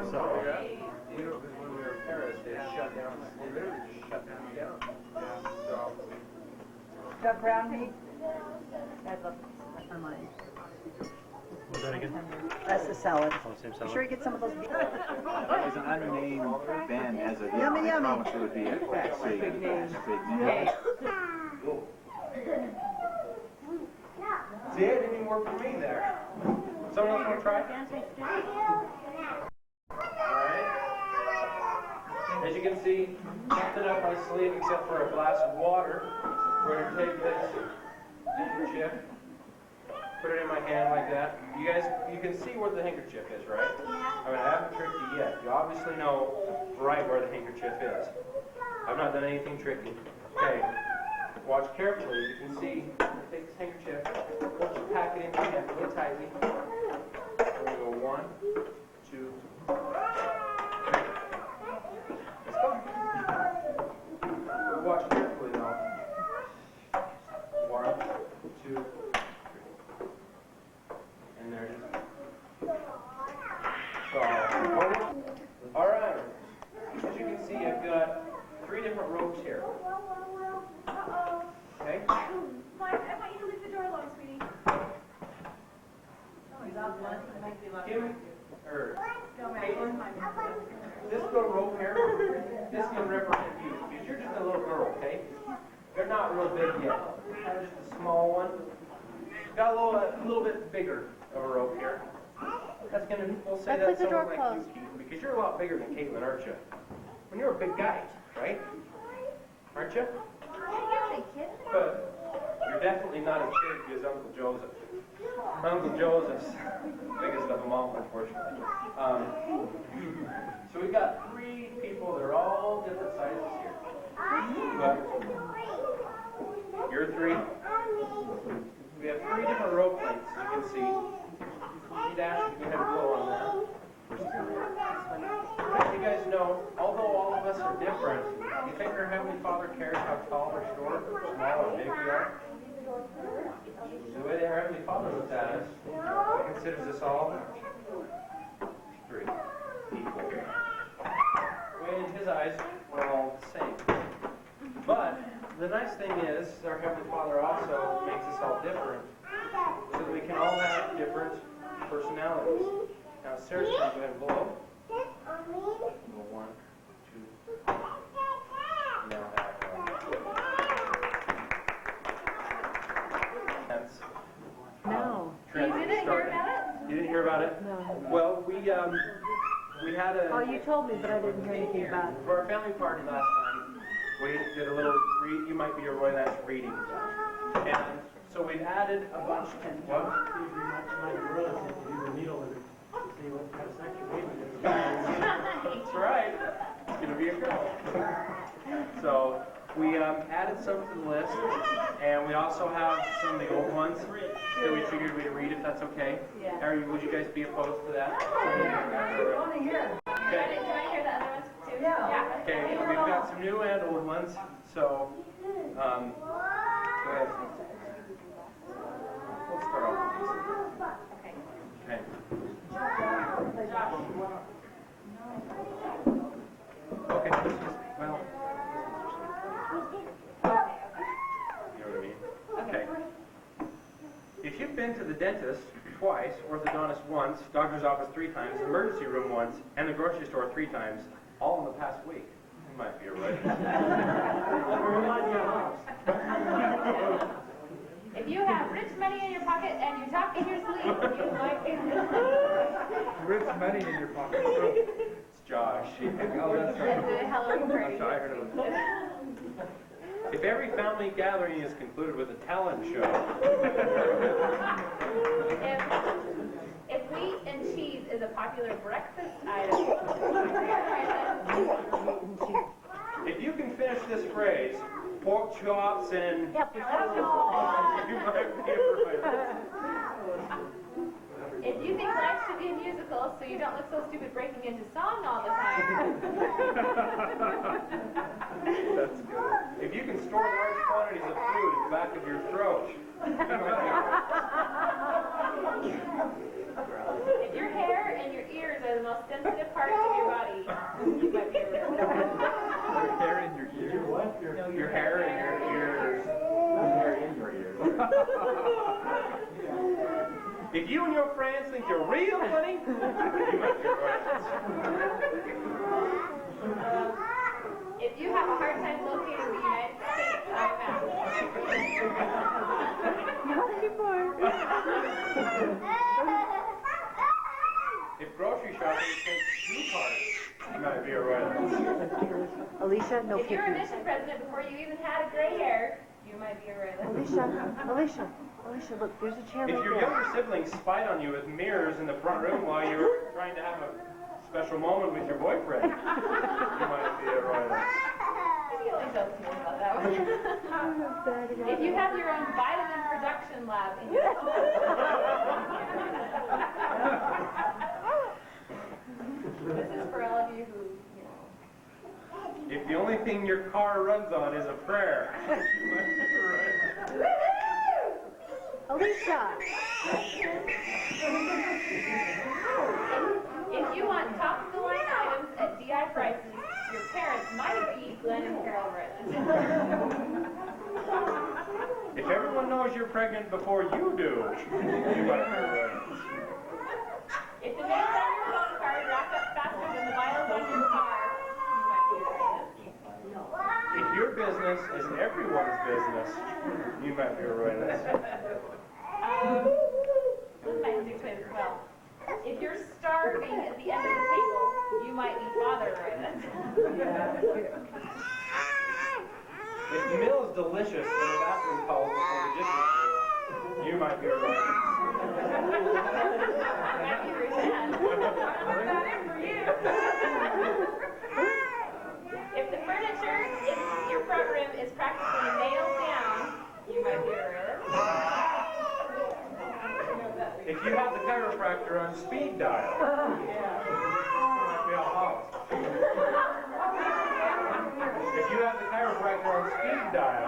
So, when we were in Paris, they shut down. They literally just shut them down. So. Got brown meat? I'd love that's on mine. What's that again? That's the salad. Oh, same salad. Be sure you get some of those. As an unnamed band, as a Yummy, yummy. I promise it would be a big name. See, it didn't even work for me there. Someone else want to try? Alright. As you can see, nothing up my sleeve except for a glass of water. We're going to take this handkerchief, put it in my hand like that. You can see where the handkerchief is, right? I mean, I haven't tricked you yet. You obviously know right where the handkerchief is. I've not done anything tricky. Okay. Watch carefully. You can see, take this handkerchief, pack it into your hand really tightly. We're going to go 1, 2, 3. Let's go. Watch carefully now. 1, 2, 3. And there it is. So, all right. As you can see, I've got 3 different ropes here. Okay? Mike, I want you to leave the door alone, sweetie. Kim, or Caitlin, this little rope here, this can represent you, because you're just a little girl, okay? You're not real big yet. You're just a small one. Got a little bit bigger of a rope here. That's gonna, we'll say that's someone like you, Keaton, because you're a lot bigger than Caitlin, aren't you? When you're a big guy, right? Aren't you? But you're definitely not as big as Uncle Joseph. Uncle Joseph's biggest of them all, unfortunately. So we've got 3 people. They're all different sizes here. But you're 3. We have 3 different rope lengths, as you can see. Dash, we have a blow on that. As you guys know, although all of us are different, you think our Heavenly Father cares how tall or short or small or big we are? The way that our Heavenly Father looks at us, He considers us all 3 equal. The way in His eyes, we're all the same. But the nice thing is, our Heavenly Father also makes us all different, so that we can all have different personalities. Now, Sarah's going to go ahead and blow. Go 1, 2. Now have No. You didn't hear about it? You didn't hear about it? No. Well, we had a... Oh, you told me, but I didn't hear anything about it. For our family party last time, we did a little you might be a Roy Lance reading. And so we've added a bunch. What? That's right. It's going to be a girl. So we added some to the list, and we also have some of the old ones that we figured we'd read if that's okay. Yeah. Would you guys be opposed to that? Do you want to hear the other ones too? Yeah. Okay, we've got some new and old ones, so go ahead. We'll start off with these. Okay. Okay, well, you know what I mean? Okay. If you've been to the dentist twice, orthodontist once, doctor's office 3 times, emergency room once, and the grocery store 3 times, all in the past week, you might be alright. If you have rich money in your pocket and you talk in your sleep, you might be Rich money in your pocket. It's Josh. Hello, Birdie. I heard of it. If every family gathering is concluded with a talent show. If wheat and cheese is a popular breakfast item. If you can finish this phrase, pork chops and... Yep. You might be right. If you think life should be a musical so you don't look so stupid breaking into song all the time. That's good. If you can store large quantities of food in the back of your throat. If your hair and your ears are the most sensitive parts your hair in your ears. Hair in your ears. If you and your friends think you're real funny, you might be right. If you have a hard time locating the United States on a map. If grocery shopping takes 2 parts, you might be right. Alicia, no If you're a pictures. mission president before you even had a gray hair, you might be a realist. Alicia, look, there's a chair If right your there. younger siblings spied on you with mirrors in the front room while you were trying to have a special moment with your boyfriend, you might be a royalist. He always tells me about that one. If you have your own vitamin production lab in your home. This is for all of you who, you know. If the only thing your car runs on is a prayer, you might be right. Alicia! If you want top of the line items at DI prices, your parents might be Glenn and Carol Rowland. If everyone knows you're pregnant before you do, you might be right. If the minutes on your phone card rack up faster than the miles on your car, you might be a realist. If your business is everyone's business, you might be a royalist. This might dictate as well. If you're starving at the end of the table, you might be father royalist. If the meal is delicious and the bathroom calls before the dishes do, you might be a royalist. Might be Roseanne. Not in for you. If the furniture in your front room is practically nailed down, you might be a royalist. If you have the chiropractor on speed dial, you might be a host. If you have the chiropractor on speed dial,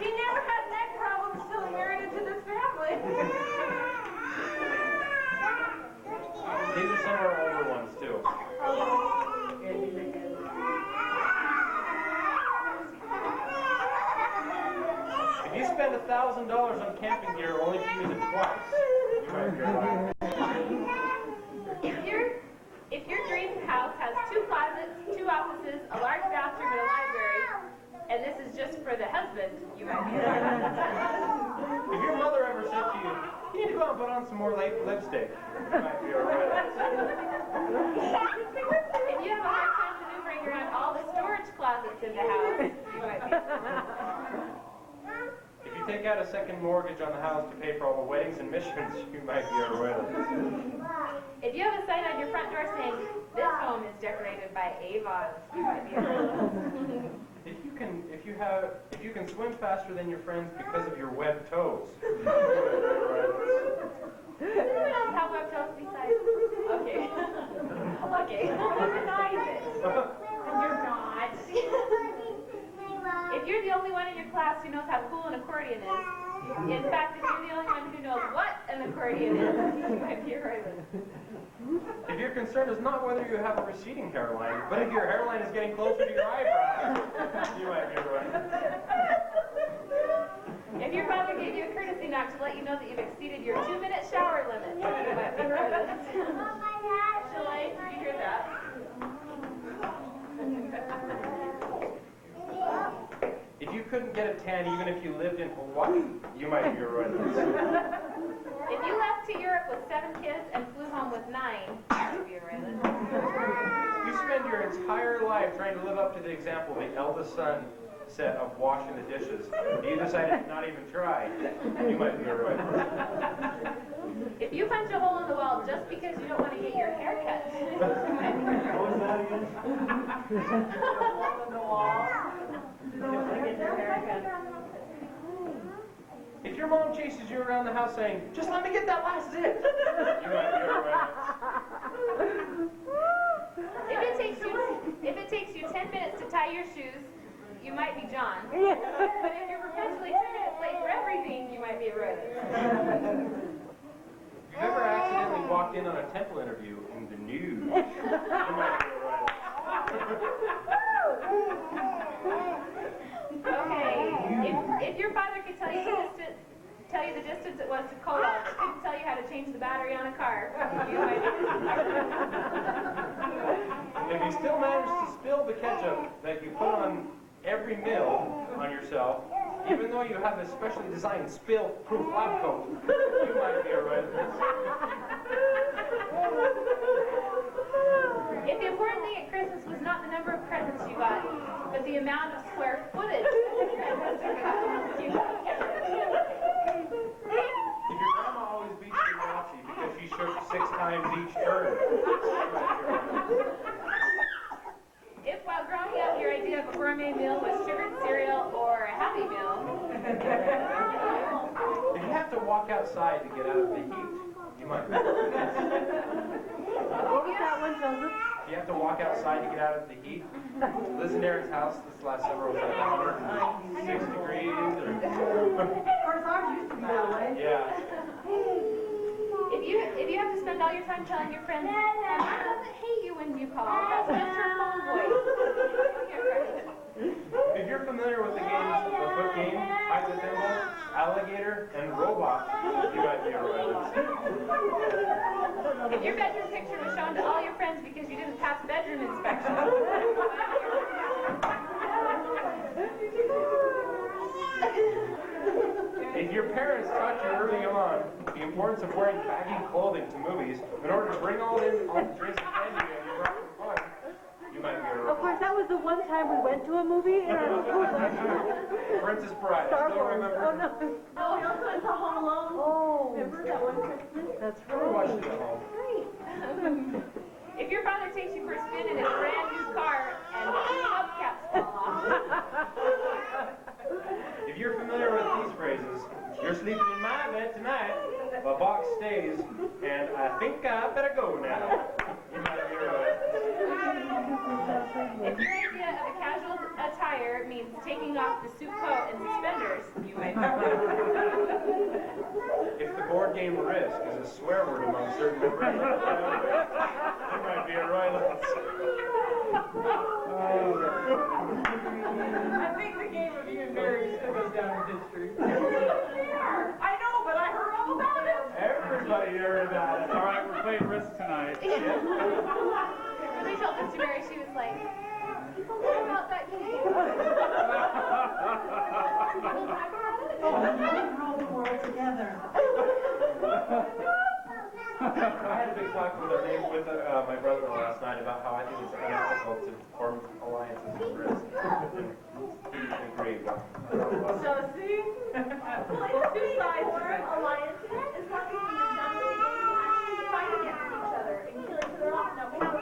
He never had neck problems until he married into this family. these are some of our older ones too. If you spend $1,000 on camping gear only to use it twice, you might be a liar. If your dream house has 2 closets, 2 offices, a large bathroom, and a library, and this is just for the husband, you might be a liar. If your mother ever said to you, you need to go out and put on some more lipstick, you might be a royalist. If you have a hard time maneuvering around all the storage closets in the house, you might be a liar. If you take out a second mortgage on the house to pay for all the weddings and missions, you might be a royalist. If you have a sign on your front door saying, this home is decorated by Avon, you might be a royalist. If you can swim faster than your friends because of your webbed toes, you might be a royalist. Who knows how web toast besides? Okay. Okay. Who denies it? You're not. If you're the only one in your class who knows how cool an accordion is, in fact, if you're the only one who knows what an accordion is, you might be a royalist. If your concern is not whether you have a receding hairline, but if your hairline is getting closer to your eyebrows, you might be a royalist. If your father gave you a courtesy knock to let you know that you've exceeded your 2-minute shower limit, you might be a royalist. Shalane, did you hear that? If you couldn't get a tan even if you lived in Hawaii, you might be a royalist. If you left to Europe with 7 kids and flew home with 9, you might be a royalist. You spend your entire life trying to live up to the example the eldest son set of washing the dishes. You decided to not even try, you might be a royalist. If you punch a hole in the wall just because you don't want to get your hair cut, you might be a royalist. What was that again? Hole in the wall. You don't want to get your hair cut. If your mom chases you around the house saying, just let me get that last zip, you might be a royalist. If it takes you 10 minutes to tie your shoes, you might be John. But if you're perpetually 2 minutes late for everything, you might be a royalist. If you've ever accidentally walked in on a temple interview in the nude, you might be a royalist. If your father could tell you the distance it was to Kola, but couldn't tell you how to change the battery on a car, you might be If you still manage to spill the ketchup that you put on every meal on yourself, even though you have a specially designed spill-proof lab coat, you might be a redhead. If the important thing at Christmas was not the number of presents you got, but the amount of square footage of presents you got. If your grandma always beats you Nazi because she shook 6 times each turn, If while growing up your idea of a gourmet meal was sugared cereal or a Happy Meal, if you have to walk outside to get out of the heat, you might be a redhead. What was that one, Joseph? If you have to walk outside to get out of the heat, Liz and Aaron's house this last summer was like 106 degrees. Of course, ours used to be that way. Yeah. if you have to spend all your time telling your friends, "My mom doesn't hate you when you call," that's just her phone voice. If you're familiar with the games, the foot game, hide the thimble, alligator, and robot, you might be a redhead. If your bedroom picture was shown to all your friends because you didn't pass bedroom inspection. If your parents taught you early on the importance of wearing baggy clothing to movies in order to bring all the trace of candy and you brought them fun, you might be a Of redhead. course, that was the one time we went to a movie in our school. Princess Bride, Star still Wars. remember? Oh, no. Oh, we also went to Home Alone. Oh, Remember that one Christmas? that's We watched right. it at home. If your father takes you for a spin in his brand new car and the hubcaps fall off. If you're familiar with these phrases, you're sleeping in my bed tonight, the box stays, and I think I better go now. You might be right. If your idea of a casual attire means taking off the suit coat and suspenders, you might be If the board game Risk is a swear word among certain members of the family, you might be a royalist. I think the game of you and Mary still goes down in history. I know, but I heard all about it. Everybody heard about it. All right, we're playing Risk tonight. When they told this to Mary, she was like, people know about that game. Roll the world together. I had a big talk with my brother last night about how I think it's unethical to form alliances with Risk. And he agreed. So see? Well, it's two sides to it. Alliance is not when you're done with the game, you actually fight against each other and kill each other off. Now, we have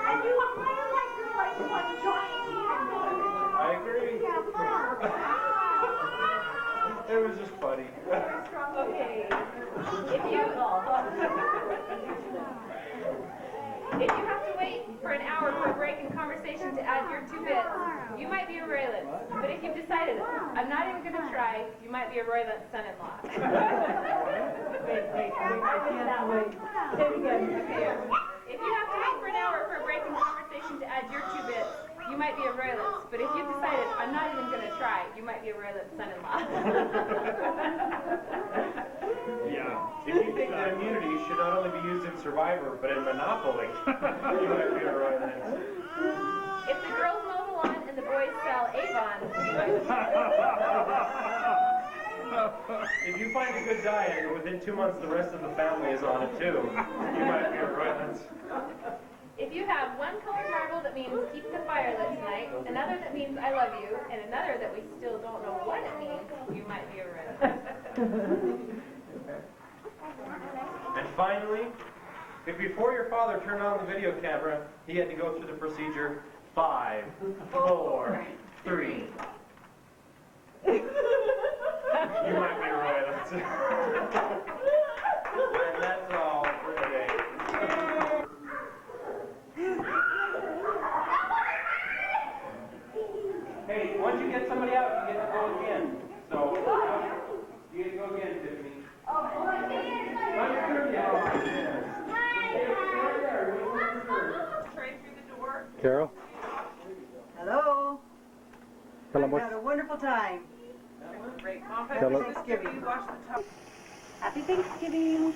and you play like you're like one giant evil. I agree. It was just funny. Okay. If you have to wait for an hour for a break in conversation to add your 2 bits, you might be a royalist. But if you've decided, I'm not even going to try, you might be a royalist son-in-law. Wait, I can't wait. Say it again. If you have to wait for an hour for a break in conversation to add your 2 bits, you might be a royalist. But if you've decided, I'm not even going to try, you might be a royalist son-in-law. Yeah. If you think that immunity should not only be used in Survivor, but in Monopoly, you might be a royalist. If the girls mow the lawn and the boys sell Avon, you might be If you find a good diet and within 2 months the rest of the family is on it too, you might be a royalist. If you have one colored marble that means keep the fire lit tonight, another that means I love you, and another that we still don't know what it means, you might be a royalist. And finally, if before your father turned on the video camera, he had to go through the procedure 5, 4, 3. You might be a royalist. And that's all for today. Hey, once you get somebody out, you get to go again. So, you get to go again, Tiffany. Not your turn yet. Straight through the door. Carol? Hello? Tell them I had a wonderful time. Tell Happy us. Thanksgiving. Happy Thanksgiving.